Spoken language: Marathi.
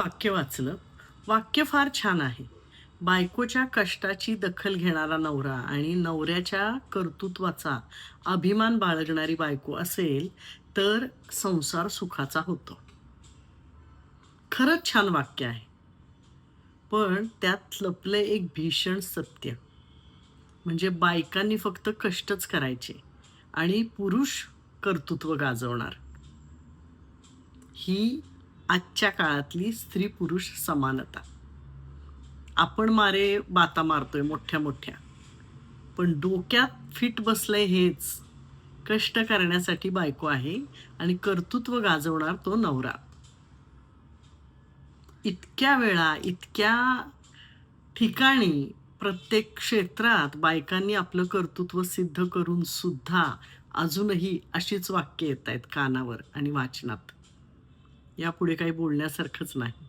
वाक्य वाचलं. वाक्य फार छान आहे. बायकोच्या कष्टाची दखल घेणारा नवरा आणि नवऱ्याच्या कर्तृत्वाचा अभिमान बाळगणारी बायको असेल, तर संसार सुखाचा होतो. खरंच छान वाक्य आहे. पण त्यात लपलंय एक भीषण सत्य. म्हणजे बायकांनी फक्त कष्टच करायचे आणि पुरुष कर्तृत्व गाजवणार. ही आजच्या काळातली स्त्री-पुरुष समानता. आपण मारे बाता मारतोय मोठ्या-मोठ्या. पण डोक्यात फिट बसलंय हेच. कष्ट करण्यासाठी बायको आहे आणि कर्तृत्व गाजवणार तो नवरा. इतक्या वेळा, इतक्या ठिकाणी, प्रत्येक क्षेत्रात बायकांनी आपलं कर्तृत्व सिद्ध करून सुद्धा अजूनही अशीच वाक्य येतायत कानावर आणि वाचनात. यापुढे काही बोलण्यासारखंच नाही.